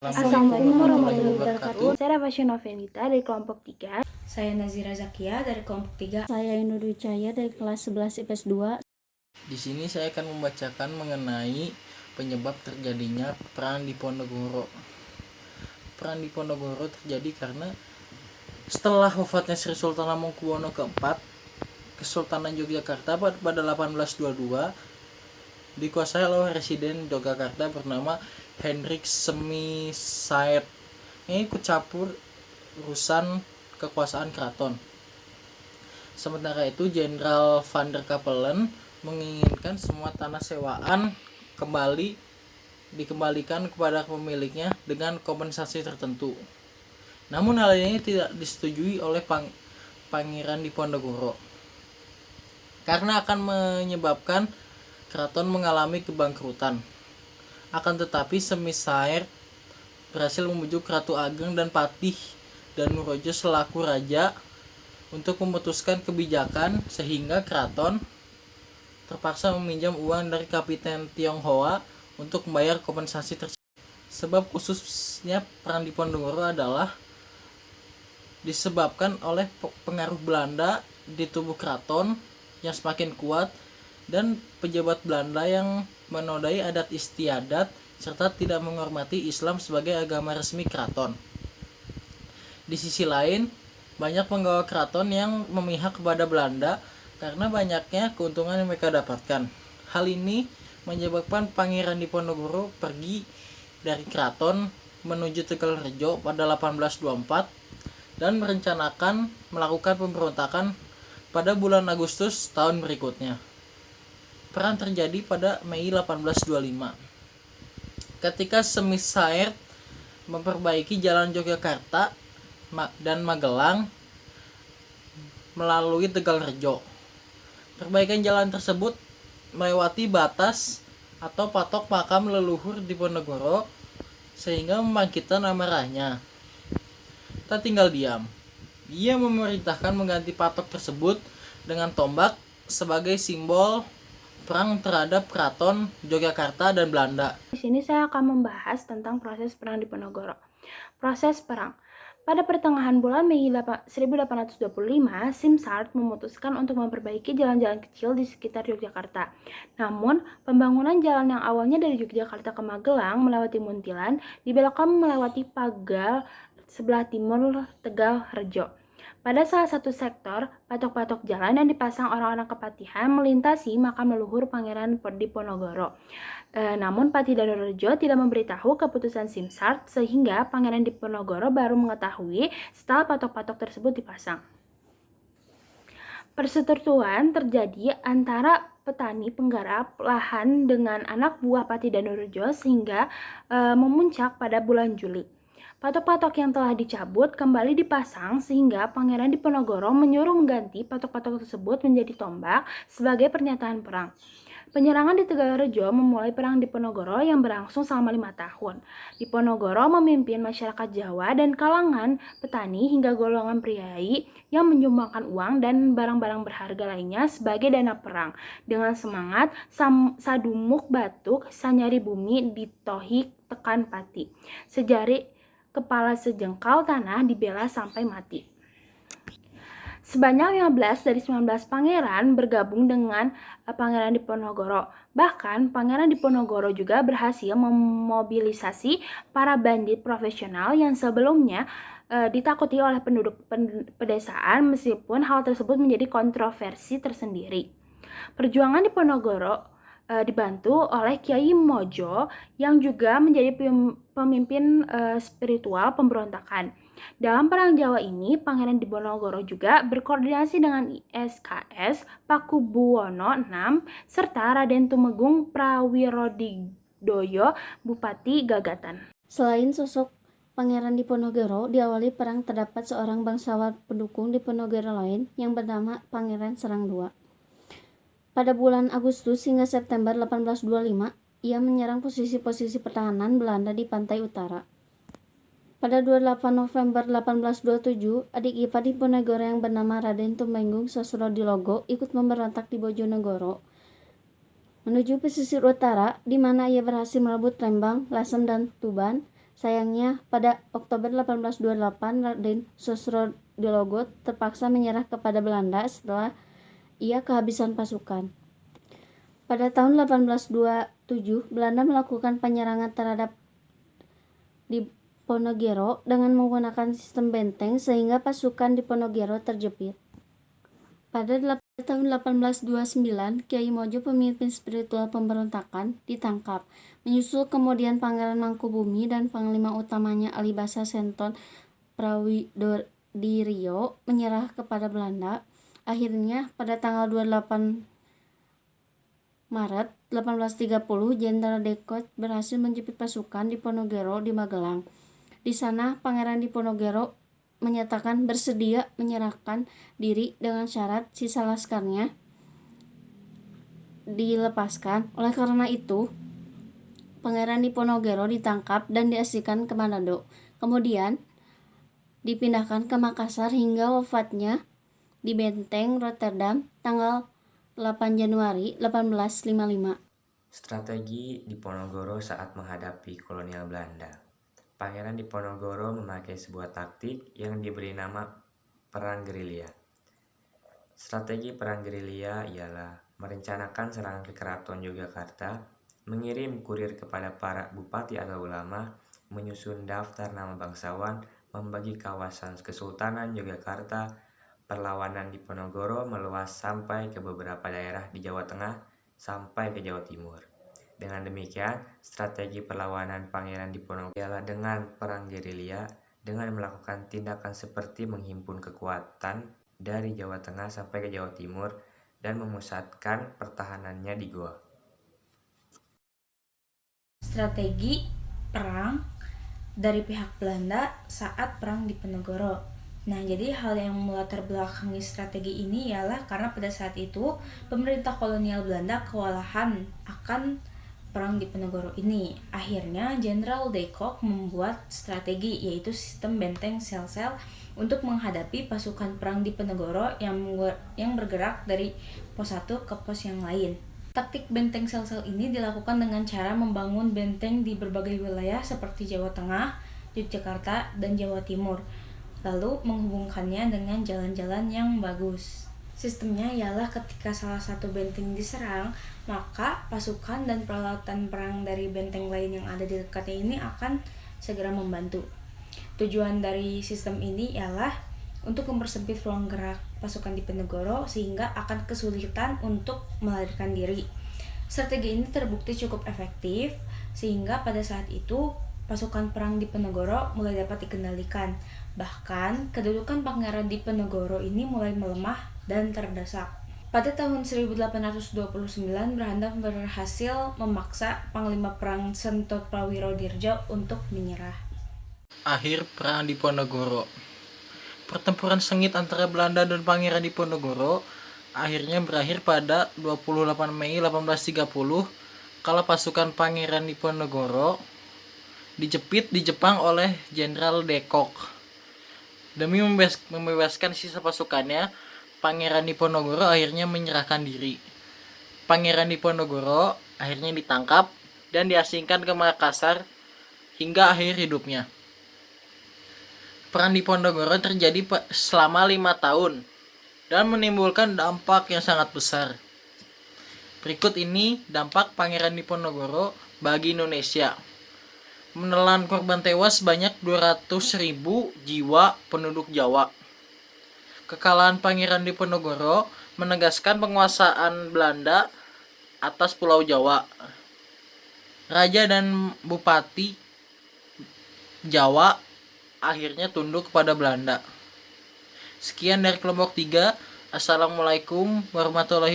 Assalamualaikum warahmatullahi wabarakatuh. Saya Rafasya Novenita dari kelompok 3. Saya Nazira Zakia dari kelompok 3. Saya Inudu Cahaya dari kelas 11 IPS 2. Di sini saya akan membacakan mengenai penyebab terjadinya Perang Diponegoro. Perang Diponegoro terjadi karena setelah wafatnya Sri Sultan Hamengkubuwono keempat, Kesultanan Yogyakarta pada 1822 dikuasai oleh Residen Yogyakarta bernama Hendrik Semisaert. Ini ikut campur urusan kekuasaan keraton. Sementara itu Jenderal Van der Capellen menginginkan semua tanah sewaan dikembalikan kepada pemiliknya dengan kompensasi tertentu. Namun hal ini tidak disetujui oleh Pangeran Diponegoro karena akan menyebabkan keraton mengalami kebangkrutan. Akan tetapi Semisaert berhasil membujuk Ratu Ageng dan Patih Danurojo selaku raja untuk memutuskan kebijakan sehingga keraton terpaksa meminjam uang dari Kapiten Tionghoa untuk membayar kompensasi tersebut. Sebab khususnya Perang Diponegoro adalah disebabkan oleh pengaruh Belanda di tubuh keraton yang semakin kuat dan pejabat Belanda yang menodai adat istiadat serta tidak menghormati Islam sebagai agama resmi keraton. Di sisi lain, banyak penggawa keraton yang memihak kepada Belanda karena banyaknya keuntungan yang mereka dapatkan. Hal ini menyebabkan Pangeran Diponegoro pergi dari keraton menuju Tegalrejo pada 1824 dan merencanakan melakukan pemberontakan pada bulan Agustus tahun berikutnya. Perang terjadi pada Mei 1825. Ketika Semisaert memperbaiki jalan Yogyakarta dan Magelang melalui Tegalrejo. Perbaikan jalan tersebut melewati batas atau patok makam leluhur Diponegoro sehingga membangkitkan amarahnya. Tak tinggal diam. Ia memerintahkan mengganti patok tersebut dengan tombak sebagai simbol perang terhadap keraton Yogyakarta dan Belanda. Di sini saya akan membahas tentang proses Perang Diponegoro. Proses perang. Pada pertengahan bulan Mei 1825, Simsart memutuskan untuk memperbaiki jalan-jalan kecil di sekitar Yogyakarta. Namun, pembangunan jalan yang awalnya dari Yogyakarta ke Magelang melewati Muntilan dibelokkan melewati Pagal sebelah timur Tegalrejo. Pada salah satu sektor, patok-patok jalan yang dipasang orang-orang kepatihan melintasi makam leluhur Pangeran Diponegoro. Namun Patih Danurejo tidak memberitahu keputusan Simsart sehingga Pangeran Diponegoro baru mengetahui setelah patok-patok tersebut dipasang. Perseteruan terjadi antara petani penggarap lahan dengan anak buah Patih Danurejo sehingga memuncak pada bulan Juli. Patok-patok yang telah dicabut kembali dipasang sehingga Pangeran Diponegoro menyuruh mengganti patok-patok tersebut menjadi tombak sebagai pernyataan perang. Penyerangan di Tegalrejo memulai Perang Diponegoro yang berlangsung selama 5 tahun. Diponegoro memimpin masyarakat Jawa dan kalangan petani hingga golongan priai yang menyumbangkan uang dan barang-barang berharga lainnya sebagai dana perang. Dengan semangat, sadumuk batuk, sanyari bumi ditohik tekan pati. Sejari kepala sejengkal tanah dibela sampai mati. Sebanyak 15 dari 19 pangeran bergabung dengan Pangeran Diponegoro. Bahkan Pangeran Diponegoro juga berhasil memobilisasi para bandit profesional yang sebelumnya ditakuti oleh penduduk pedesaan, meskipun hal tersebut menjadi kontroversi tersendiri. Perjuangan Diponegoro dibantu oleh Kiai Mojo yang juga menjadi pemimpin spiritual pemberontakan. Dalam Perang Jawa ini, Pangeran Diponegoro juga berkoordinasi dengan ISKS Pakubuwono VI serta Raden Tumenggung Prawirodidoyo Bupati Gagatan. Selain sosok Pangeran Diponegoro, diawali perang terdapat seorang bangsawan pendukung Diponegoro lain yang bernama Pangeran Serang II. Pada bulan Agustus hingga September 1825, ia menyerang posisi-posisi pertahanan Belanda di pantai utara. Pada 28 November 1827, adik ipar Diponegoro yang bernama Raden Tumenggung Sosrodilogo ikut memberontak di Bojonegoro menuju pesisir utara, di mana ia berhasil merebut Lembang, Lasem, dan Tuban, Sayangnya, pada Oktober 1828, Raden Sosrodilogod terpaksa menyerah kepada Belanda setelah ia kehabisan pasukan. Pada tahun 1827, Belanda melakukan penyerangan terhadap Diponegoro dengan menggunakan sistem benteng sehingga pasukan Diponegoro terjepit. Pada tahun 1829, Kiai Mojo, pemimpin spiritual pemberontakan, ditangkap. Menyusul kemudian Pangeran Mangkubumi dan Panglima utamanya Alibasa Senton Prawidodiryo menyerah kepada Belanda. Akhirnya, pada tanggal 28 Maret 1830, Jenderal Dekot berhasil menjepit pasukan Diponegoro di Magelang. Di sana, Pangeran Diponegoro menyatakan bersedia menyerahkan diri dengan syarat sisa laskarnya dilepaskan. Oleh karena itu, Pangeran Diponegoro ditangkap dan diasingkan ke Manado. Kemudian dipindahkan ke Makassar hingga wafatnya di Benteng Rotterdam tanggal 8 Januari 1855. Strategi Diponegoro saat menghadapi kolonial Belanda. Pangeran Diponegoro memakai sebuah taktik yang diberi nama perang gerilya. Strategi perang gerilya ialah merencanakan serangan ke Keraton Yogyakarta, mengirim kurir kepada para bupati atau ulama, menyusun daftar nama bangsawan, membagi kawasan Kesultanan Yogyakarta. Perlawanan Diponegoro meluas sampai ke beberapa daerah di Jawa Tengah sampai ke Jawa Timur. Dengan demikian, strategi perlawanan Pangeran Diponegoro ialah dengan perang gerilya, dengan melakukan tindakan seperti menghimpun kekuatan dari Jawa Tengah sampai ke Jawa Timur dan memusatkan pertahanannya di Goa. Strategi perang dari pihak Belanda saat perang Diponegoro. Nah, jadi hal yang melatar belakangi strategi ini ialah karena pada saat itu pemerintah kolonial Belanda kewalahan akan perang Diponegoro ini. Akhirnya Jenderal de Kock membuat strategi, yaitu sistem benteng sel-sel untuk menghadapi pasukan perang Diponegoro yang bergerak dari pos satu ke pos yang lain. Taktik benteng sel-sel ini dilakukan dengan cara membangun benteng di berbagai wilayah seperti Jawa Tengah, Yogyakarta, dan Jawa Timur, lalu menghubungkannya dengan jalan-jalan yang bagus. Sistemnya ialah ketika salah satu benteng diserang, maka pasukan dan peralatan perang dari benteng lain yang ada di dekatnya ini akan segera membantu. Tujuan dari sistem ini ialah untuk mempersempit ruang gerak pasukan Diponegoro sehingga akan kesulitan untuk melarikan diri. Strategi ini terbukti cukup efektif sehingga pada saat itu pasukan perang Diponegoro mulai dapat dikendalikan. Bahkan, kedudukan Pangeran Diponegoro ini mulai melemah dan terdesak. Pada tahun 1829, Belanda berhasil memaksa Panglima Perang Sentot Prawidodiryo untuk menyerah. Akhir perang Diponegoro. Pertempuran sengit antara Belanda dan Pangeran Diponegoro akhirnya berakhir pada 28 Mei 1830 kala pasukan Pangeran Diponegoro dijepit di Jepang oleh Jenderal de Kock. Demi membebaskan sisa pasukannya, Pangeran Diponegoro akhirnya menyerahkan diri. Pangeran Diponegoro akhirnya ditangkap dan diasingkan ke Makassar hingga akhir hidupnya. Perang Diponegoro terjadi selama 5 tahun dan menimbulkan dampak yang sangat besar. Berikut ini dampak Pangeran Diponegoro bagi Indonesia. Menelan korban tewas sebanyak 200.000 jiwa penduduk Jawa. Kekalahan Pangeran Diponegoro menegaskan penguasaan Belanda atas Pulau Jawa. Raja dan Bupati Jawa akhirnya tunduk kepada Belanda. Sekian dari kelompok 3. Assalamualaikum warahmatullahi wabarakatuh.